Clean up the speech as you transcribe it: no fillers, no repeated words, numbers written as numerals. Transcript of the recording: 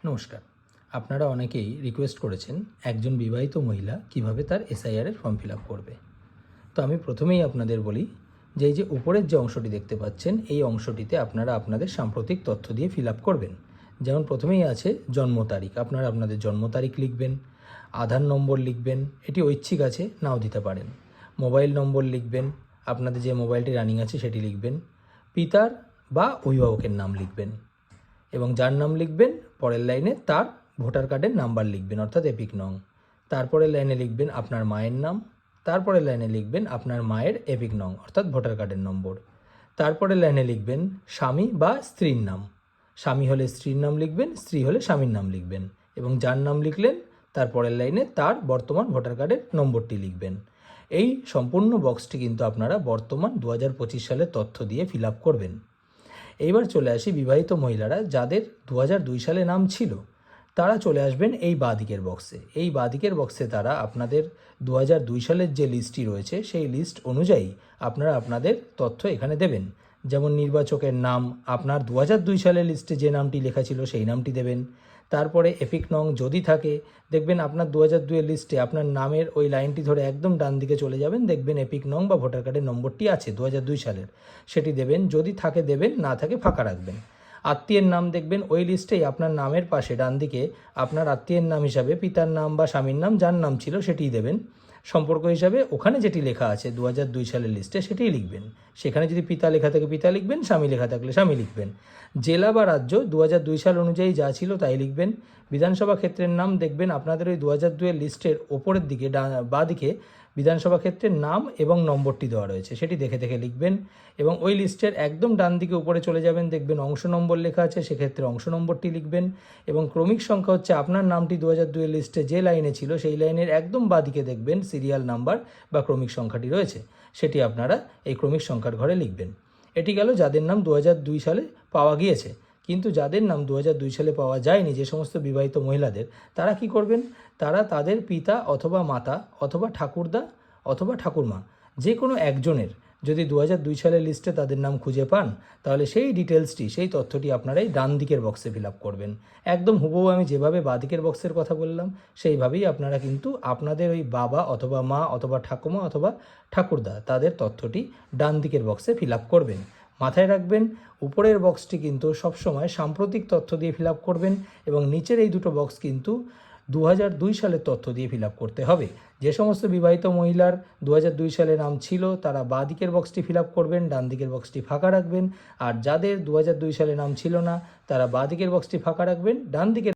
নমস্কার। আপনারা অনেকেই রিকোয়েস্ট করেছেন একজন বিবাহিত মহিলা কিভাবে তার এসআইআর এর ফর্ম ফিল আপ করবে। তো আমি প্রথমেই আপনাদের বলি যে এই যে উপরের যে অংশটি দেখতে পাচ্ছেন এই অংশটিতে আপনারা আপনাদের সাম্প্রতিক তথ্য দিয়ে ফিল আপ করবেন। যেমন প্রথমেই আছে জন্ম তারিখ, আপনারা আপনাদের জন্ম তারিখ লিখবেন, আধার নম্বর লিখবেন, এটি ঐচ্ছিক আছে, নাও দিতে পারেন। মোবাইল নম্বর লিখবেন, আপনাদের যে মোবাইলটি রানিং আছে সেটি লিখবেন, পিতার বা অভিভাবকের নাম লিখবেন এবং যার নাম লিখবেন পরের লাইনে তার ভোটার কার্ডের নাম্বার লিখবেন অর্থাৎ এপিক নং। তারপরের লাইনে লিখবেন আপনার মায়ের নাম, তারপরের লাইনে লিখবেন আপনার মায়ের এপিক নং অর্থাৎ ভোটার কার্ডের নম্বর। তারপরের লাইনে লিখবেন স্বামী বা স্ত্রীর নাম, স্বামী হলে স্ত্রীর নাম লিখবেন, স্ত্রী হলে স্বামীর নাম লিখবেন এবং যার নাম লিখলেন তারপরের লাইনে তার বর্তমান ভোটার কার্ডের নম্বরটি লিখবেন। এই সম্পূর্ণ বক্সটি কিন্তু আপনারা বর্তমান 2025 সালের তথ্য দিয়ে ফিল আপ করবেন। এইবার চলে আসি বিবাহিত মহিলারা যাদের 2002 সালে নাম ছিল, তারা চলে আসবেন এই বাঁদিকের বক্সে। এই বাঁদিকের বক্সে তারা আপনাদের 2002 সালের যে লিস্টটি রয়েছে সেই লিস্ট অনুযায়ী আপনারা আপনাদের তথ্য এখানে দেবেন। যেমন নির্বাচকের নাম, আপনার 2002 সালের লিস্টে যে নামটি লেখা ছিল সেই নামটি দেবেন। তারপরে এপিক নং যদি থাকে, দেখবেন আপনার 2002 এর লিস্টে আপনার নামের ওই লাইনটি ধরে একদম ডান দিকে চলে যাবেন, দেখবেন এপিক নং বা ভোটার কার্ডের নম্বরটি আছে 2002 সালের, সেটি দেবেন। যদি থাকে দেবেন, না থাকে ফাঁকা রাখবেন। আত্মীয়ের নাম দেখবেন ওই লিস্টেই আপনার নামের পাশে ডান দিকে আপনার আত্মীয়ের নাম হিসাবে পিতার নাম বা স্বামীর নাম যার নাম ছিল সেটিই দেবেন। সম্পর্ক হিসাবে ওখানে যেটি লেখা আছে 2002 সালের লিস্টে সেটিই লিখবেন। সেখানে যদি পিতা লেখা থাকে পিতা লিখবেন, স্বামী লেখা থাকলে স্বামী লিখবেন। জেলা বা রাজ্য 2002 সাল অনুযায়ী যা ছিল তাই লিখবেন। বিধানসভা ক্ষেত্রের নাম দেখবেন আপনাদের ওই 2002 এর লিস্টের ওপরের দিকে বাঁ দিকে বিধানসভা ক্ষেত্রের নাম এবং নম্বরটি দেওয়া রয়েছে, সেটি দেখে দেখে লিখবেন। এবং ওই লিস্টের একদম ডান দিকে উপরে চলে যাবেন, দেখবেন অংশ নম্বর লেখা আছে, সেক্ষেত্রে অংশ নম্বরটি লিখবেন। এবং ক্রমিক সংখ্যা হচ্ছে আপনার নামটি 2002 এর লিস্টে যে লাইনে ছিল সেই লাইনের একদম বাঁ দিকে দেখবেন সিরিয়াল নাম্বার বা ক্রমিক সংখ্যাটি রয়েছে, সেটি আপনারা এই ক্রমিক সংখ্যার ঘরে লিখবেন। এটি গেল যাদের নাম 2002 সালে পাওয়া গিয়েছে। কিন্তু যাদের নাম 2002 সালে পাওয়া যায়নি, যে সমস্ত বিবাহিত মহিলাদের, তারা কি করবেন? তারা তাদের পিতা অথবা মাতা অথবা ঠাকুরদা অথবা ঠাকুরমা যে কোনো একজনের যদি 2002 সালের লিস্টে তাদের নাম খুঁজে পান, তাহলে সেই ডিটেলসটি, সেই তথ্যটি আপনারা এই ডান দিকের বক্সে ফিল আপ করবেন। একদম হুবহু আমি যেভাবে বাঁ দিকের বক্সের কথা বললাম সেইভাবেই আপনারা কিন্তু আপনাদের ওই বাবা অথবা মা অথবা ঠাকুমা অথবা ঠাকুরদা তাদের তথ্যটি ডান দিকের বক্সে ফিল আপ করবেন। মাথায় রাখবেন, উপরের বক্সটি কিন্তু সবসময় সাম্প্রতিক তথ্য দিয়ে ফিল আপ করবেন এবং নিচের এই দুটো বক্স কিন্তু 2002 সালের তথ্য দিয়ে ফিল আপ করতে হবে। যে সমস্ত বিবাহিত মহিলার 2002 সালে নাম ছিল তারা বাঁ দিকের বক্সটি ফিল আপ করবেন, ডান দিকের বক্সটি ফাঁকা রাখবেন। আর যাদের 2002 সালে নাম ছিল না তারা বাঁ দিকের বক্সটি ফাঁকা রাখবেন, ডান দিকের